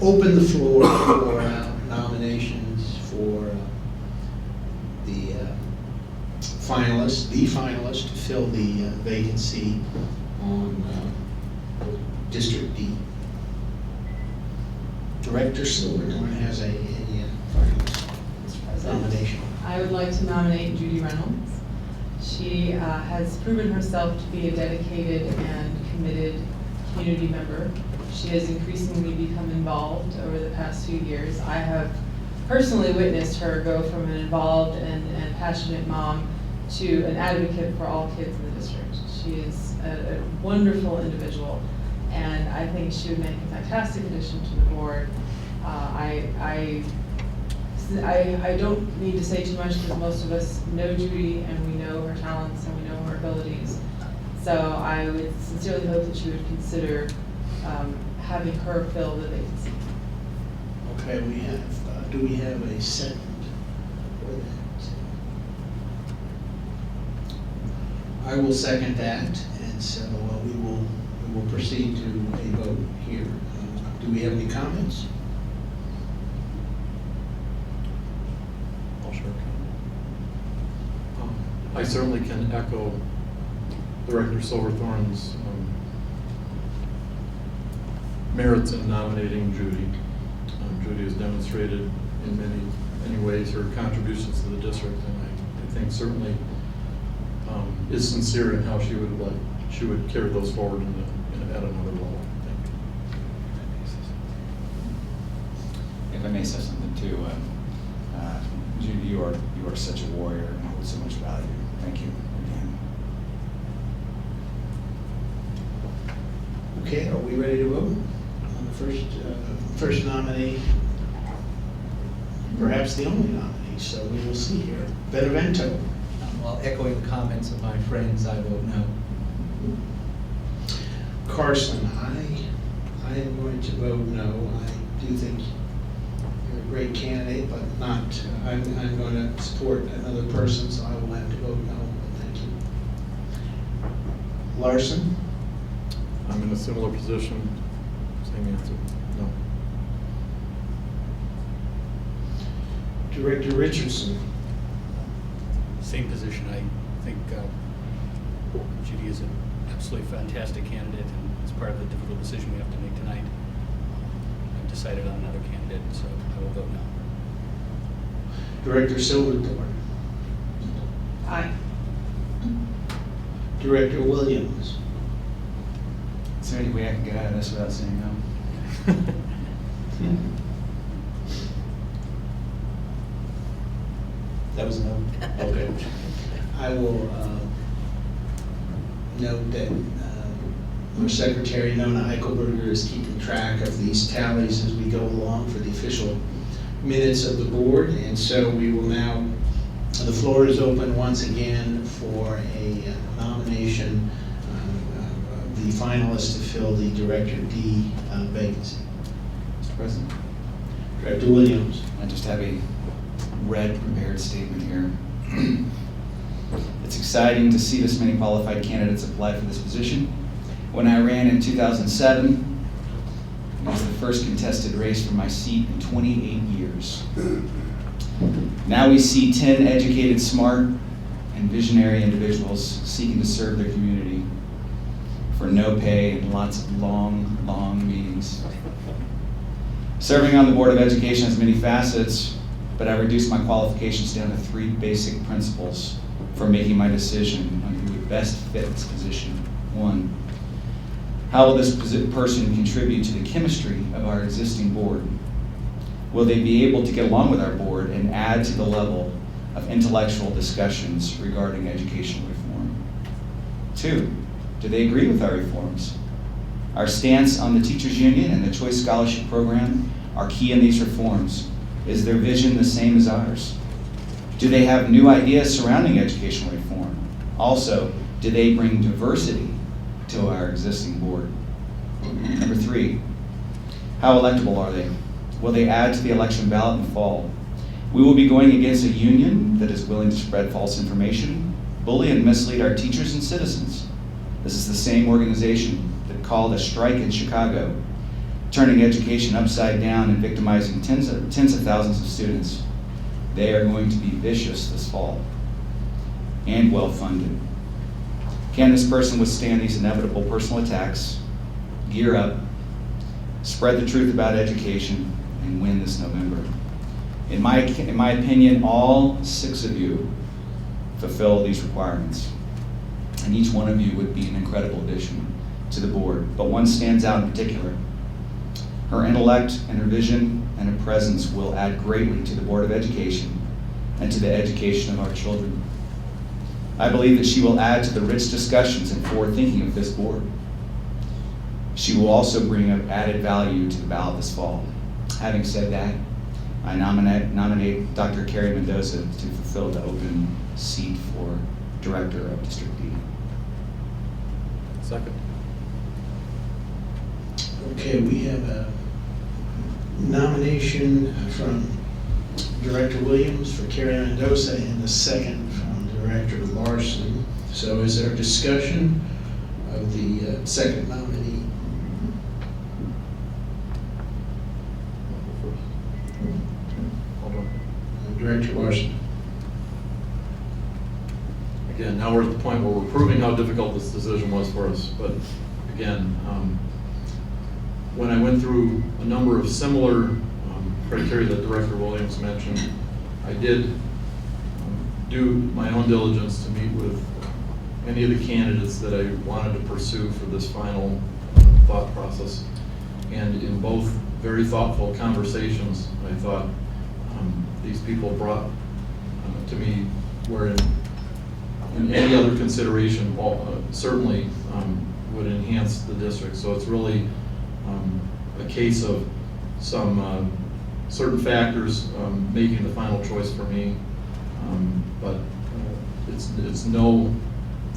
Open the floor for nominations for the finalist to fill the vacancy on District D. Director Silverthorne has a nomination. I would like to nominate Judy Reynolds. She has proven herself to be a dedicated and committed community member. She has increasingly become involved over the past few years. I have personally witnessed her go from an involved and passionate mom to an advocate for all kids in the district. She is a wonderful individual, and I think she would make a fantastic addition to the board. I don't need to say too much because most of us know Judy and we know her talents and we know her abilities. So I would sincerely hope that you would consider having her fill the vacancy. Okay, we have, do we have a second for that? I will second that, and so we will proceed to a vote here. Do we have any comments? I'll share a comment. I certainly can echo Director Silverthorne's merits in nominating Judy. Judy has demonstrated in many ways her contributions to the district, and I think certainly is sincere in how she would carry those forward at another level. If I may say something too, Judy, you are such a warrior and hold so much value. Thank you again. Okay, are we ready to vote on the first nominee? Perhaps the only nominee, so we will see here. Benevento. While echoing the comments of my friends, I vote no. Carson, I am going to vote no. I do think you're a great candidate, but not, I'm going to support another person, so I will have to vote no, but thank you. Larson? I'm in a similar position, same answer, no. Director Richardson? Same position. I think Judy is an absolutely fantastic candidate, and as part of the difficult decision we have to make tonight, I've decided on another candidate, so I will vote no. Director Silverthorne? Aye. Director Williams? Is there any way I can get out of this without saying no? That was a no? Okay. I will note that our secretary, Nona Eichelberger, is keeping track of these tallies as we go along for the official minutes of the board. And so we will now, the floor is open once again for a nomination, the finalist to fill the Director D vacancy. Mr. President, Director Williams. I just have a red prepared statement here. It's exciting to see this many qualified candidates apply for this position. When I ran in 2007, it was the first contested race for my seat in 28 years. Now we see 10 educated, smart, and visionary individuals seeking to serve their community for no pay and lots of long meetings. Serving on the Board of Education has many facets, but I reduced my qualifications down to 3 basic principles for making my decision on who would best fit this position. 1, how will this person contribute to the chemistry of our existing board? Will they be able to get along with our board and add to the level of intellectual discussions regarding educational reform? 2, do they agree with our reforms? Our stance on the teachers union and the choice scholarship program are key in these reforms. Is their vision the same as ours? Do they have new ideas surrounding educational reform? Also, do they bring diversity to our existing board? Number 3, how electable are they? Will they add to the election ballot in the fall? We will be going against a union that is willing to spread false information, bully and mislead our teachers and citizens. This is the same organization that called a strike in Chicago turning education upside down and victimizing tens of thousands of students. They are going to be vicious this fall and well-funded. Can this person withstand these inevitable personal attacks, gear up, spread the truth about education, and win this November? In my opinion, all 6 of you fulfill these requirements, and each one of you would be an incredible addition to the board. But one stands out in particular. Her intellect and her vision and her presence will add greatly to the Board of Education and to the education of our children. I believe that she will add to the rich discussions and forward thinking of this board. She will also bring an added value to the ballot this fall. Having said that, I nominate Dr. Carrie Mendoza to fulfill the open seat for Director of District D. Second. Okay, we have a nomination from Director Williams for Carrie Mendoza and a second from Director Larson. So is there discussion of the second nominee? Hold on. Director Larson. Again, now we're at the point where we're proving how difficult this decision was for us. But again, when I went through a number of similar criteria that Director Williams mentioned, I did do my own diligence to meet with any of the candidates that I wanted to pursue for this final thought process. And in both very thoughtful conversations, I thought these people brought to me, where in any other consideration certainly would enhance the district. So it's really a case of some certain factors making the final choice for me, but it's no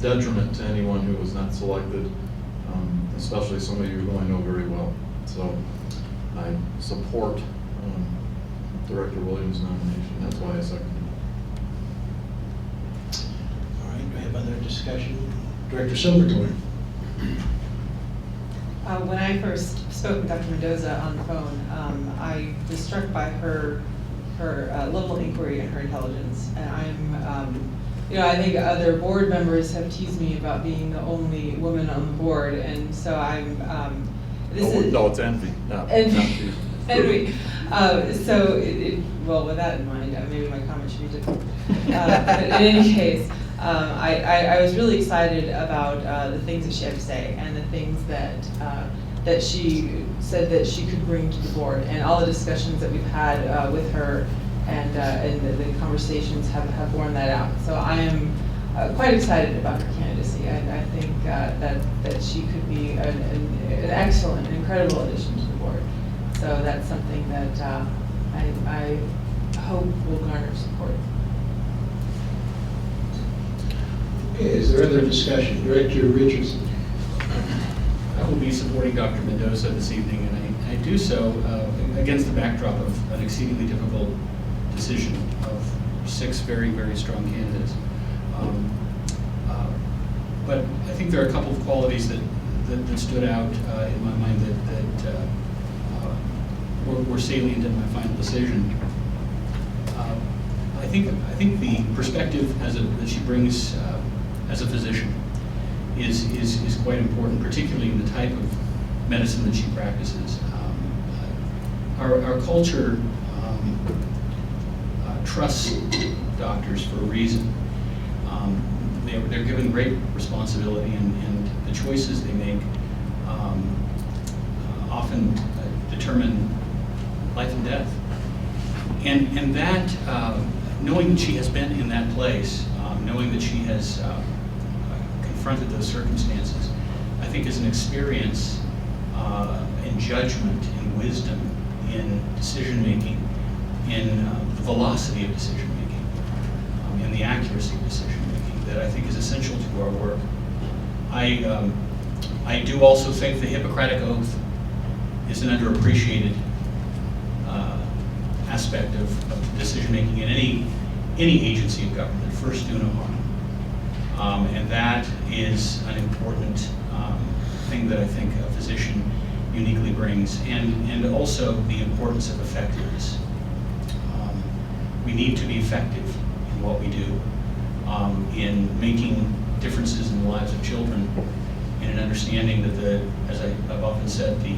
detriment to anyone who was not selected, especially somebody who I know very well. So I support Director Williams' nomination. That's why I seconded it. All right, do we have other discussion? Director Silverthorne. When I first spoke with Dr. Mendoza on the phone, I was struck by her level of inquiry and her intelligence. And I think other board members have teased me about being the only woman on the board, and so No, it's envy. No, Envy. not Anyway, well, with that in mind, maybe my comment should be different. But in any case, I was really excited about the things that she had to say and the things that she said that she could bring to the board, and all the discussions that we've had with her and the conversations have borne that out. So I am quite excited about her candidacy. I think that she could be an excellent, incredible addition to the board. So that's something that I hope will garner support. Okay, is there other discussion? Director Richardson. I will be supporting Dr. Mendoza this evening, and I do so against the backdrop of an exceedingly difficult decision of 6 very, very strong candidates. But I think there are a couple of qualities that stood out in my mind that were salient in my final decision. I think the perspective that she brings as a physician is quite important, particularly in the type of medicine that she practices. Our culture trusts doctors for a reason. They're given great responsibility, and the choices they make often determine life and death. And that, knowing that she has been in that place, knowing that she has confronted those circumstances, I think is an experience in judgment, in wisdom, in decision-making, in the velocity of decision-making, in the accuracy of decision-making that I think is essential to our work. I do also think the Hippocratic Oath is an underappreciated aspect of decision-making in any agency of government. First, do no harm. And that is an important thing that I think a physician uniquely brings. brings, and also the importance of effectiveness. We need to be effective in what we do, in making differences in the lives of children, and in understanding that as I've often said, the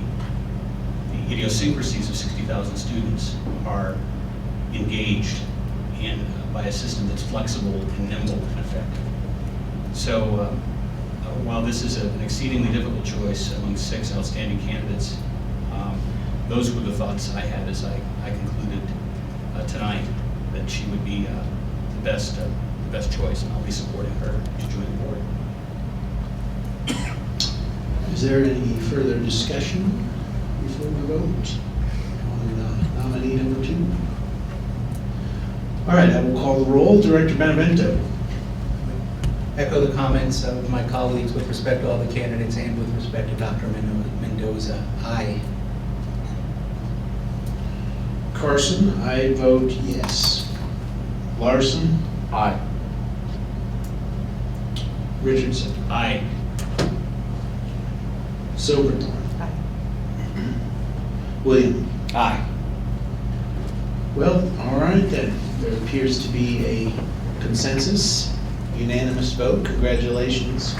idiosyncrasies of 60,000 students are engaged in by a system that's flexible and nimble and effective. So while this is an exceedingly difficult choice among 6 outstanding candidates, those were the thoughts I had as I concluded tonight, that she would be the best choice, and I'll be supporting her to join the board. Is there any further discussion before we vote on nominee number 2? All right, I will call the roll. Director Benevento. Echo the comments of my colleagues with respect to all the candidates and with respect to Dr. Mendoza. Aye. Carson, I vote yes. Larson? Aye. Richardson? Aye. Silverthorne? Aye. William? Aye. Well, all right then. There appears to be a consensus, unanimous vote. Congratulations,